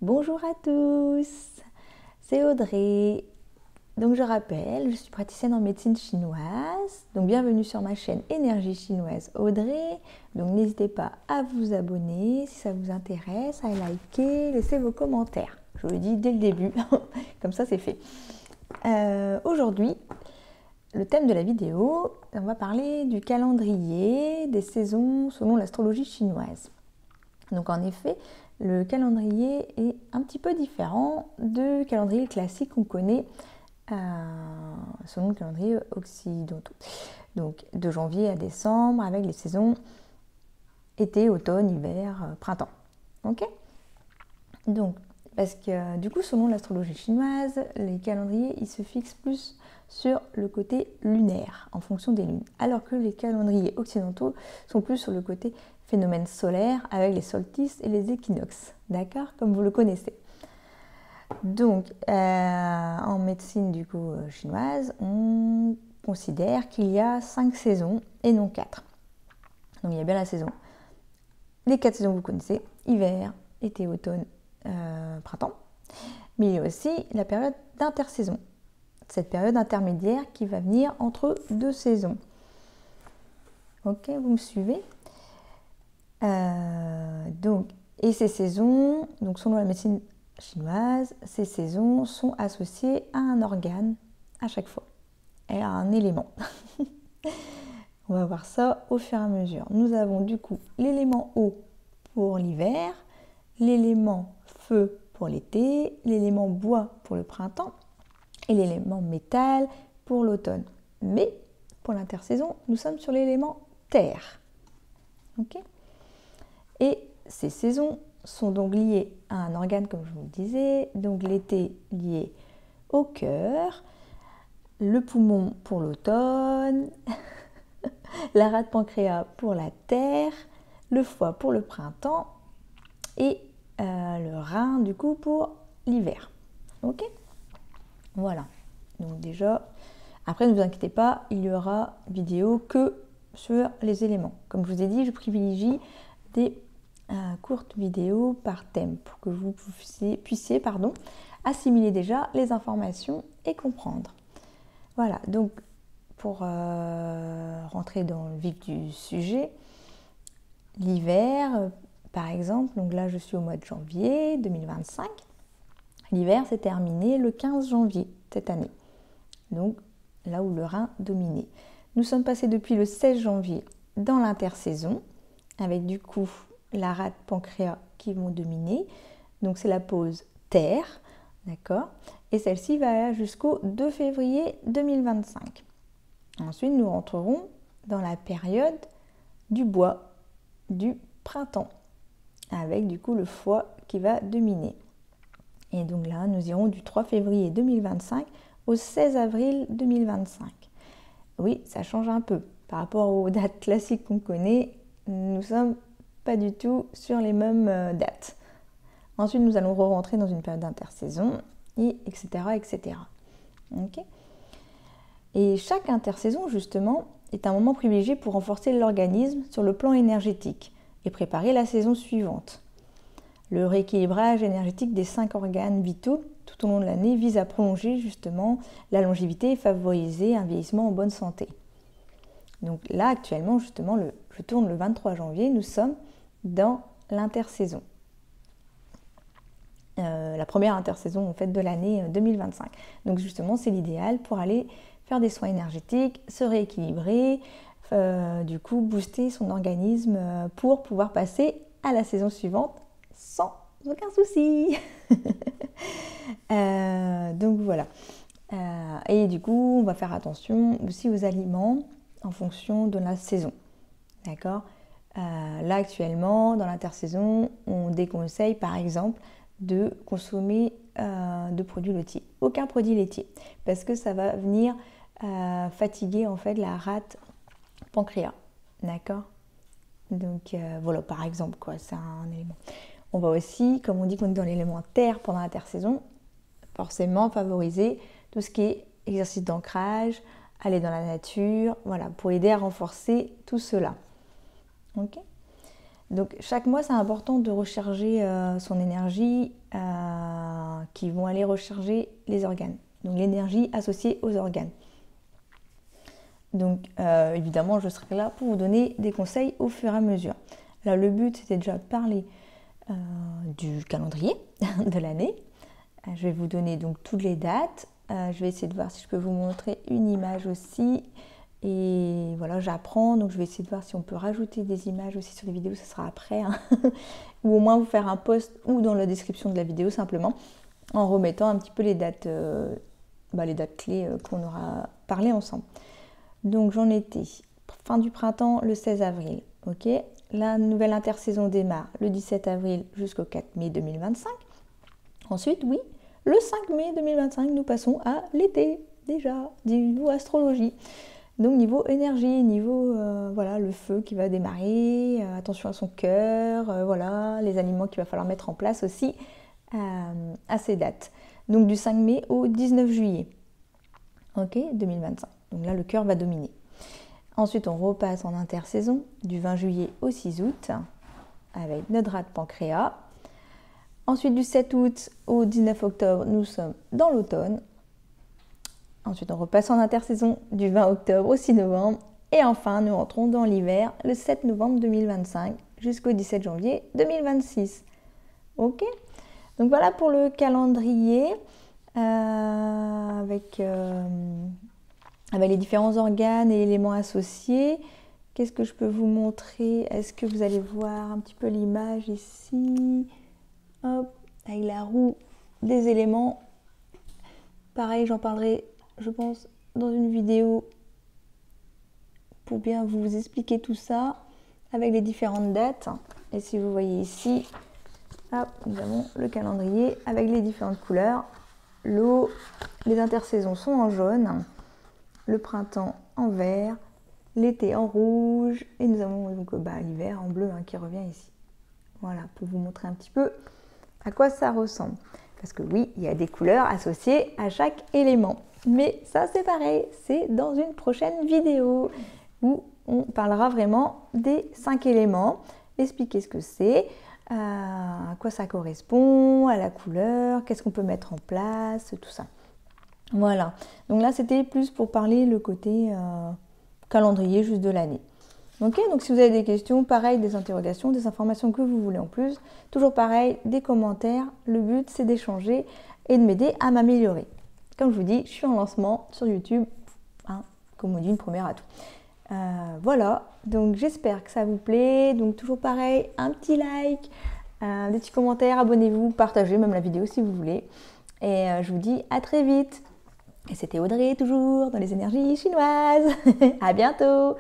Bonjour à tous, c'est Audrey. Donc je rappelle, je suis praticienne en médecine chinoise. Donc bienvenue sur ma chaîne Énergie Chinoise Audrey. Donc n'hésitez pas à vous abonner si ça vous intéresse, à liker, laisser vos commentaires. Je vous le dis dès le début, comme ça c'est fait. Aujourd'hui, le thème de la vidéo, on va parler du calendrier des saisons selon l'astrologie chinoise. Donc en effet, le calendrier est un petit peu différent du calendrier classique qu'on connaît selon le calendrier occidental. Donc de janvier à décembre avec les saisons été, automne, hiver, printemps. Ok? Donc, parce que du coup, selon l'astrologie chinoise, les calendriers ils se fixent plus sur le côté lunaire, en fonction des lunes, alors que les calendriers occidentaux sont plus sur le côté phénomène solaire avec les solstices et les équinoxes, d'accord, comme vous le connaissez. Donc, en médecine du coup chinoise, on considère qu'il y a 5 saisons et non 4. Donc, il y a bien la saison, les 4 saisons que vous connaissez, hiver, été, automne, printemps, mais il y a aussi la période d'intersaison, cette période intermédiaire qui va venir entre deux saisons. Ok, vous me suivez? Et ces saisons, donc selon la médecine chinoise, ces saisons sont associées à un organe à chaque fois et à un élément. On va voir ça au fur et à mesure. Nous avons du coup l'élément eau pour l'hiver, l'élément feu pour l'été, l'élément bois pour le printemps et l'élément métal pour l'automne. Mais pour l'intersaison, nous sommes sur l'élément terre. Ok ? Et ces saisons sont donc liées à un organe, comme je vous le disais. Donc l'été lié au cœur, le poumon pour l'automne, la rate pancréas pour la terre, le foie pour le printemps et le rein du coup pour l'hiver. Ok ? Voilà. Donc déjà, après ne vous inquiétez pas, il y aura vidéo que sur les éléments. Comme je vous ai dit, je privilégie des courtes vidéos par thème pour que vous puissiez assimiler déjà les informations et comprendre. Voilà, donc pour rentrer dans le vif du sujet, l'hiver, par exemple, donc là je suis au mois de janvier 2025, l'hiver s'est terminé le 15 janvier cette année, donc là où le Rhin dominait. Nous sommes passés depuis le 16 janvier dans l'intersaison, avec du coup la rate pancréas qui vont dominer. Donc c'est la pause terre, d'accord? Et celle-ci va jusqu'au 2 février 2025. Ensuite, nous rentrerons dans la période du bois, du printemps, avec du coup le foie qui va dominer. Et donc là, nous irons du 3 février 2025 au 16 avril 2025. Oui, ça change un peu. Par rapport aux dates classiques qu'on connaît, nous sommes pas du tout sur les mêmes dates. Ensuite, nous allons re-rentrer dans une période d'intersaison, et etc. etc. Okay. Et chaque intersaison, justement, est un moment privilégié pour renforcer l'organisme sur le plan énergétique et préparer la saison suivante. Le rééquilibrage énergétique des 5 organes vitaux tout au long de l'année vise à prolonger justement la longévité et favoriser un vieillissement en bonne santé. Donc là, actuellement, justement, je tourne le 23 janvier, nous sommes dans l'intersaison. La première intersaison en fait, de l'année 2025. Donc justement, c'est l'idéal pour aller faire des soins énergétiques, se rééquilibrer, du coup booster son organisme pour pouvoir passer à la saison suivante sans aucun souci. Donc voilà. Et du coup, on va faire attention aussi aux aliments en fonction de la saison. D'accord ? Là, actuellement, dans l'intersaison, on déconseille par exemple de consommer de produits laitiers. Aucun produit laitier. Parce que ça va venir fatiguer en fait la rate pancréas. D'accord ? Donc voilà, par exemple, quoi, c'est un élément. On va aussi, comme on dit qu'on est dans l'élément terre pendant l'intersaison, forcément favoriser tout ce qui est exercice d'ancrage, aller dans la nature, voilà, pour aider à renforcer tout cela. Ok ? Donc chaque mois, c'est important de recharger son énergie qui vont aller recharger les organes. Donc l'énergie associée aux organes. Donc évidemment, je serai là pour vous donner des conseils au fur et à mesure. Là, le but, c'était déjà de parler du calendrier de l'année. Je vais vous donner donc toutes les dates. Je vais essayer de voir si je peux vous montrer une image aussi. Et voilà, j'apprends, donc je vais essayer de voir si on peut rajouter des images aussi sur les vidéos, ça sera après. Hein. Ou au moins vous faire un post ou dans la description de la vidéo simplement, en remettant un petit peu les dates clés qu'on aura parlé ensemble. Donc j'en étais fin du printemps le 16 avril, ok. La nouvelle intersaison démarre le 17 avril jusqu'au 4 mai 2025. Ensuite, oui, le 5 mai 2025, nous passons à l'été, déjà, niveau astrologie. Donc niveau énergie, niveau voilà, le feu qui va démarrer, attention à son cœur, voilà, les aliments qu'il va falloir mettre en place aussi à ces dates. Donc du 5 mai au 19 juillet, ok, 2025. Donc là, le cœur va dominer. Ensuite, on repasse en intersaison du 20 juillet au 6 août avec notre rate pancréas. Ensuite, du 7 août au 19 octobre, nous sommes dans l'automne. Ensuite, on repasse en intersaison du 20 octobre au 6 novembre. Et enfin, nous entrons dans l'hiver le 7 novembre 2025 jusqu'au 17 janvier 2026. Ok? Donc voilà pour le calendrier avec les différents organes et éléments associés. Qu'est-ce que je peux vous montrer? Est-ce que vous allez voir un petit peu l'image ici? Hop, avec la roue des éléments. Pareil, j'en parlerai, je pense, dans une vidéo pour bien vous expliquer tout ça avec les différentes dates. Et si vous voyez ici, hop, nous avons le calendrier avec les différentes couleurs. L'eau, les intersaisons sont en jaune, le printemps en vert, l'été en rouge et nous avons donc l'hiver en bleu qui revient ici. Voilà, pour vous montrer un petit peu à quoi ça ressemble. Parce que oui, il y a des couleurs associées à chaque élément. Mais ça, c'est pareil, c'est dans une prochaine vidéo où on parlera vraiment des 5 éléments, expliquer ce que c'est, à quoi ça correspond, à la couleur, qu'est-ce qu'on peut mettre en place, tout ça. Voilà, donc là, c'était plus pour parler le côté calendrier juste de l'année. Ok, donc si vous avez des questions, pareil, des interrogations, des informations que vous voulez en plus, toujours pareil, des commentaires. Le but, c'est d'échanger et de m'aider à m'améliorer. Comme je vous dis, je suis en lancement sur YouTube, comme on dit, une première à tout. Voilà, donc j'espère que ça vous plaît. Donc toujours pareil, un petit like, des petits commentaires, abonnez-vous, partagez même la vidéo si vous voulez. Et je vous dis à très vite. Et c'était Audrey, toujours dans les énergies chinoises. À bientôt.